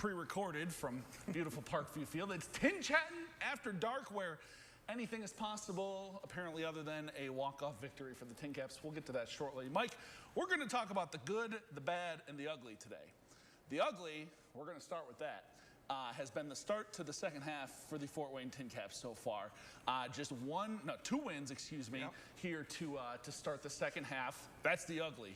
pre-recorded from beautiful Parkview Field. It's TinChattin After Dark, where anything is possible, apparently, other than a walk-off victory for the TinCaps. We'll get to that shortly. Mike, we're going to talk about the good, the bad, and the ugly today. The ugly, we're going to start with that, has been the start to the second half for the Fort Wayne TinCaps so far. Just two wins, here to start the second half. That's the ugly.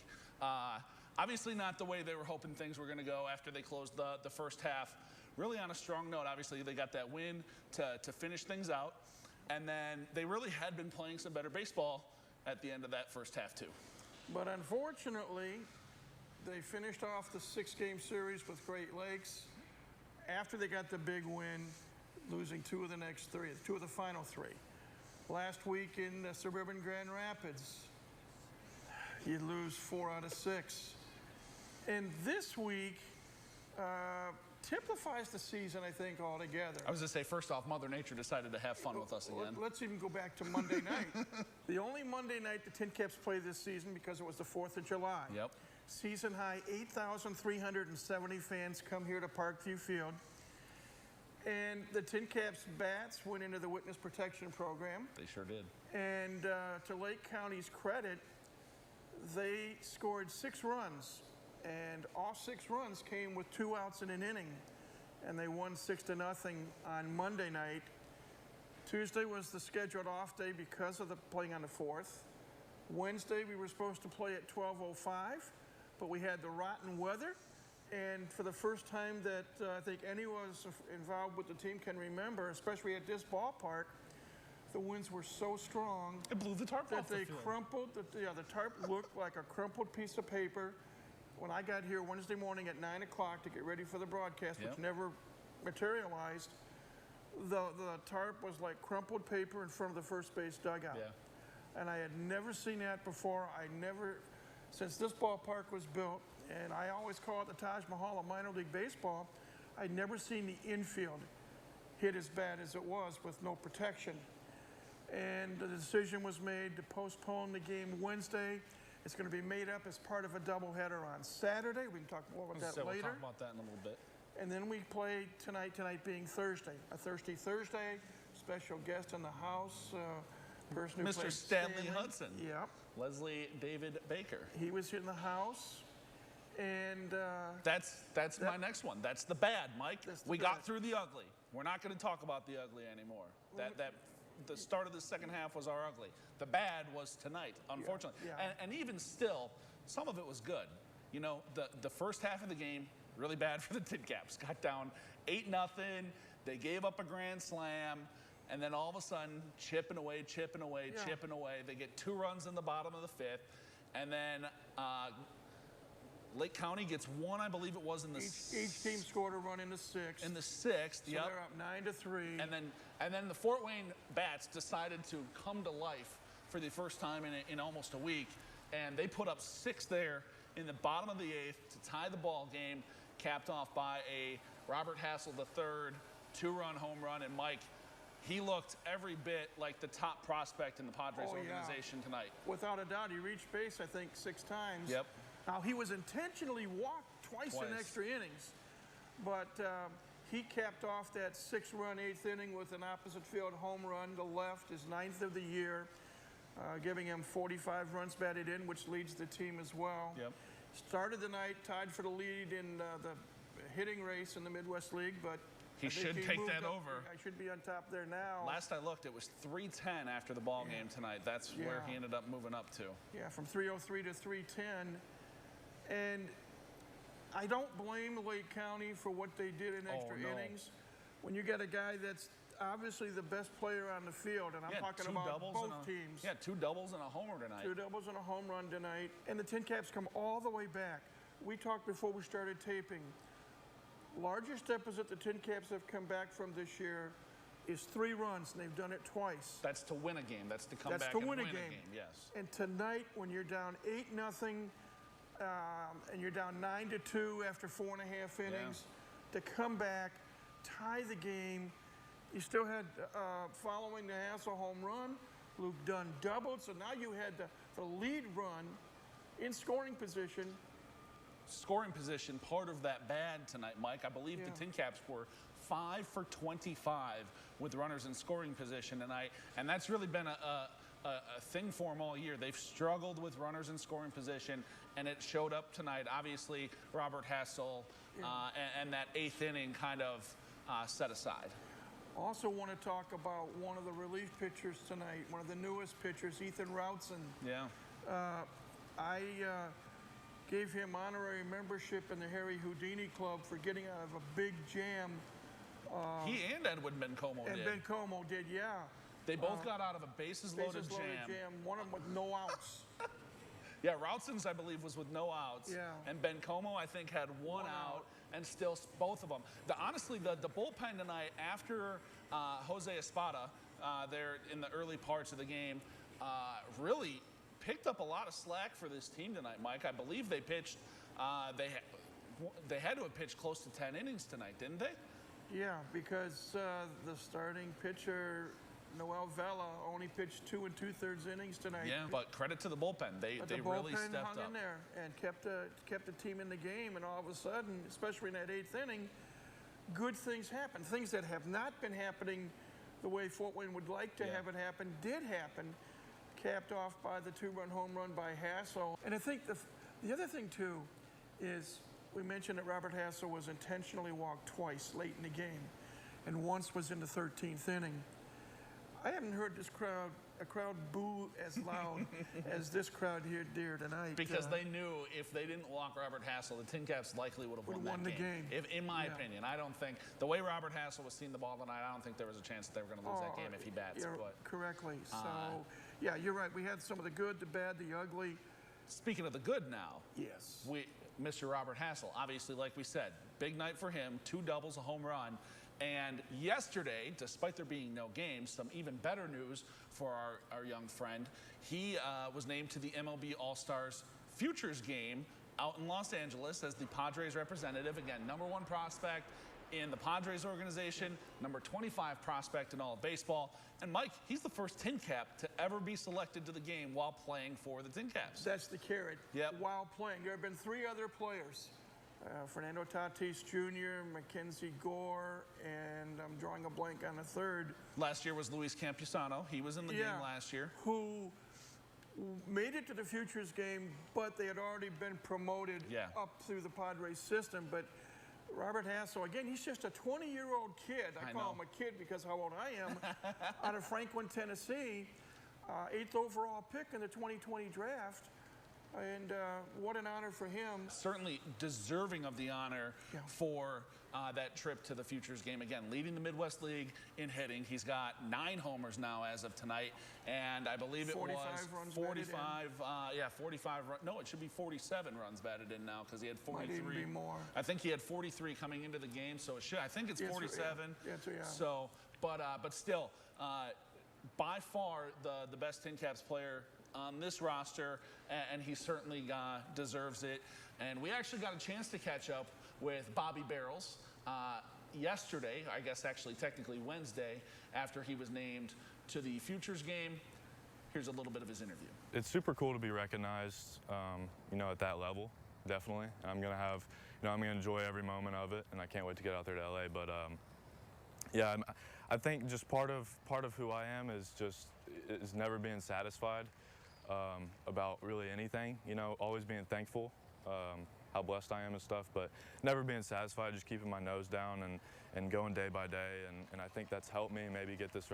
Obviously not the way they were hoping things were going to go after they closed the first half. Really on a strong note. Obviously, they got that win to finish things out. And then they really had been playing some better baseball at the end of that first half, too. But unfortunately, they finished off the 6-game series with Great Lakes after they got the big win, losing two of the final three. Last week in suburban Grand Rapids, you lose 4 out of 6. And this week typifies the season, I think, altogether. I was going to say, first off, Mother Nature decided to have fun with us again. Let's even go back to Monday night. The only Monday night the TinCaps played this season, because it was the 4th of July. Yep. Season high, 8,370 fans come here to Parkview Field. And the TinCaps bats went into the Witness Protection Program. They sure did. And to Lake County's credit, they scored 6 runs. And all 6 runs came with 2 outs in an inning. And they won 6-0 on Monday night. Tuesday was the scheduled off day because of the playing on the 4th. Wednesday, we were supposed to play at 12:05, but we had the rotten weather. And for the first time that I think anyone involved with the team can remember, especially at this ballpark, the winds were so strong. It blew the tarp off the field. That they crumpled. The tarp looked like a crumpled piece of paper. When I got here Wednesday morning at 9 o'clock to get ready for the broadcast, which never materialized, the tarp was like crumpled paper in front of the first base dugout. Yeah. And I had never seen that before. Since this ballpark was built, and I always call it the Taj Mahal of minor league baseball, I'd never seen the infield hit as bad as it was with no protection. And the decision was made to postpone the game Wednesday. It's going to be made up as part of a doubleheader on Saturday. We can talk more about that later. We'll talk about that in a little bit. And then we play tonight being Thursday. A Thursday, special guest in the house, person who Mr. Stanley Hudson. Yep. Leslie David Baker. He was in the house. And that's my next one. That's the bad, Mike. We got through the ugly. We're not going to talk about the ugly anymore. The start of the second half was our ugly. The bad was tonight, unfortunately. Yeah. And even still, some of it was good. You know, the first half of the game, really bad for the TinCaps. Got down 8-0. They gave up a grand slam. And then all of a sudden, chipping away. They get 2 runs in the bottom of the 5th. And then Lake County gets 1, I believe it was, in the each team scored a run in the 6th. In the 6th, so they're up 9-3. And then the Fort Wayne bats decided to come to life for the first time in almost a week, and they put up 6 there in the bottom of the 8th to tie the ball game, capped off by a Robert Hassel III 2-run home run. And Mike, he looked every bit like the top prospect in the Padres organization tonight. Without a doubt, he reached base, I think, 6 times. Yep. Now, he was intentionally walked twice in extra innings, but he capped off that 6-run 8th inning with an opposite field home run to left, his 9th of the year, giving him 45 runs batted in, which leads the team as well. Yep. Started the night tied for the lead in the hitting race in the Midwest League, but he should take that over. I should be on top there now. Last I looked, it was 310 after the ball game tonight. That's where he ended up moving up to. Yeah, from 303 to 310. And I don't blame Lake County for what they did in extra innings. When you get a guy that's obviously the best player on the field, and I'm talking about both teams. Yeah, 2 doubles and a homer tonight. 2 doubles and a home run tonight. And the TinCaps come all the way back. We talked before we started taping. Largest deficit the TinCaps have come back from this year is 3 runs, and they've done it twice. That's to win a game. That's to come back and win a game. Yes. And tonight, when you're down 8-0, and you're down 9-2 after 4.5 innings, to come back, tie the game. You still had, following the Hassel home run, Luke Dunn doubled, so now you had the lead run in scoring position scoring position part of that bad tonight, Mike. I believe the TinCaps were 5 for 25 with runners in scoring position tonight, and that's really been a thing for them all year. They've struggled with runners in scoring position, and it showed up tonight. Obviously, Robert Hassel and that 8th inning kind of set aside. Also want to talk about one of the relief pitchers tonight, one of the newest pitchers, Ethan Routson. Yeah. I gave him honorary membership in the Harry Houdini Club for getting out of a big jam. He and Edwin Bencomo did. And Bencomo did, yeah. They both got out of a bases-loaded jam. One of them with no outs. Yeah, Routson's, I believe, was with no outs. Yeah. And Bencomo, I think, had one out, and still both of them. Honestly, the bullpen tonight, after Jose Espada, there in the early parts of the game, really picked up a lot of slack for this team tonight, Mike. I believe they pitched, they had to have pitched close to 10 innings tonight, didn't they? Yeah, because the starting pitcher, Noel Vela, only pitched 2 2/3 innings tonight. Yeah, but credit to the bullpen. They really stepped up. Hung in there and kept the team in the game. And all of a sudden, especially in that 8th inning, good things happened. Things that have not been happening the way Fort Wayne would like to have it happen did happen. Capped off by the 2-run home run by Hassel. And I think the other thing too is we mentioned that Robert Hassel was intentionally walked twice late in the game, and once was in the 13th inning. I haven't heard a crowd boo as loud as this crowd here tonight. Because they knew if they didn't walk Robert Hassel, the TinCaps likely would have won the game. In my opinion, I don't think, the way Robert Hassel was seeing the ball tonight, I don't think there was a chance that they were going to lose that game if he bats. Correctly. So, yeah, you're right. We had some of the good, the bad, the ugly. Speaking of the good now. Yes. Mr. Robert Hassel, obviously, like we said, big night for him, 2 doubles, a home run. And yesterday, despite there being no games, some even better news for our young friend. He was named to the MLB All-Stars Futures game out in Los Angeles as the Padres representative. Again, #1 prospect in the Padres organization, #25 prospect in all of baseball. And Mike, he's the first TinCap to ever be selected to the game while playing for the TinCaps. That's the carrot. Yep. While playing. There have been 3 other players. Fernando Tatis Jr., Mackenzie Gore, and I'm drawing a blank on a third. Last year was Luis Campusano. He was in the game last year. Who made it to the Futures game, but they had already been promoted up through the Padres system. But Robert Hassel, again, he's just a 20-year-old kid. I call him a kid because how old I am. Out of Franklin, Tennessee, 8th overall pick in the 2020 draft. And what an honor for him. Certainly deserving of the honor for that trip to the Futures game. Again, leading the Midwest League in hitting. He's got 9 homers now as of tonight. And I believe it was 45, 45, no, it should be 47 runs batted in now because he had 43. Might even be more. I think he had 43 coming into the game, so it should, I think it's 47. So, but still, by far the best TinCaps player on this roster, and he certainly deserves it. And we actually got a chance to catch up with Bobby Barrels yesterday, I guess actually technically Wednesday, after he was named to the Futures game. Here's a little bit of his interview. It's super cool to be recognized, at that level, definitely. I'm gonna have, I'm gonna enjoy every moment of it, and I can't wait to get out there to LA. But yeah, I think just part of who I am is never being satisfied about really anything. Always being thankful, how blessed I am and stuff, but never being satisfied, just keeping my nose down and going day by day. And I think that's helped me maybe get this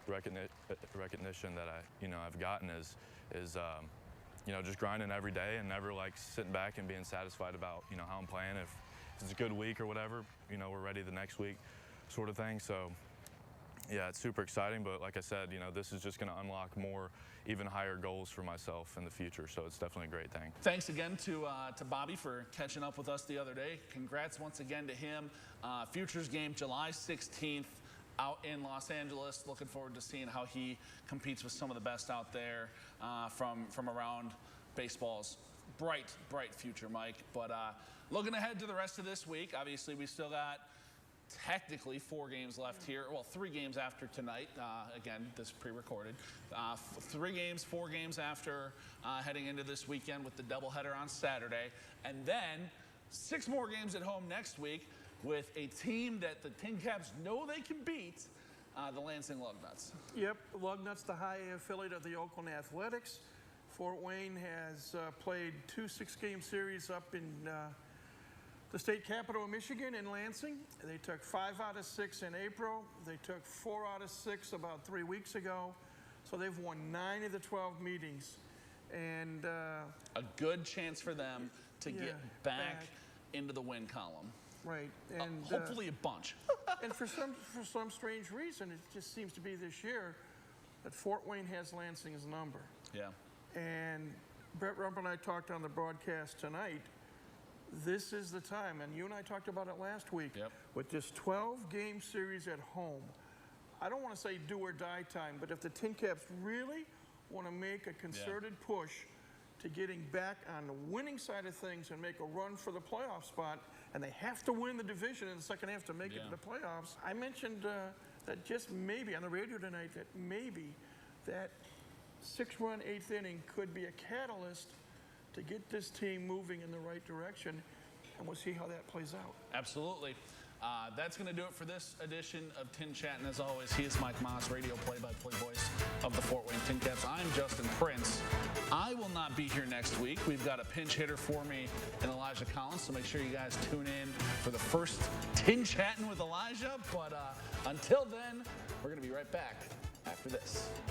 recognition that I've gotten is just grinding every day and never like sitting back and being satisfied about how I'm playing. If it's a good week or whatever, we're ready the next week, sort of thing. So yeah, it's super exciting, but like I said, this is just going to unlock more, even higher goals for myself in the future. So it's definitely a great thing. Thanks again to Bobby for catching up with us the other day. Congrats once again to him. Futures game July 16th out in Los Angeles. Looking forward to seeing how he competes with some of the best out there from around baseball's bright future, Mike. But looking ahead to the rest of this week, obviously we still got technically 4 games left here. Well, 3 games after tonight. Again, this pre-recorded. 4 games after heading into this weekend with the doubleheader on Saturday. And then 6 more games at home next week with a team that the TinCaps know they can beat, the Lansing Lugnuts. Yep, Lugnuts, the high A affiliate of the Oakland Athletics. Fort Wayne has played 2 6-game series up in the state capital of Michigan in Lansing. They took 5 out of 6 in April. They took 4 out of 6 about 3 weeks ago. So they've won 9 of the 12 meetings. And a good chance for them to get back into the win column. Right. And hopefully a bunch. And for some strange reason, it just seems to be this year that Fort Wayne has Lansing's number. Yeah. And Brett Rump and I talked on the broadcast tonight. This is the time, and you and I talked about it last week. Yep. With this 12-game series at home, I don't want to say do or die time, but if the TinCaps really want to make a concerted push to getting back on the winning side of things and make a run for the playoff spot, and they have to win the division in the second half to make it to the playoffs. I mentioned that just maybe on the radio tonight that maybe that 6-run 8th inning could be a catalyst to get this team moving in the right direction, and we'll see how that plays out. Absolutely. That's going to do it for this edition of TinChattin. As always, he is Mike Maahs, radio play-by-play voice of the Fort Wayne TinCaps. I'm Justin Prince. I will not be here next week. We've got a pinch hitter for me in Elijah Collins, so make sure you guys tune in for the first TinChattin with Elijah. But until then, we're going to be right back after this.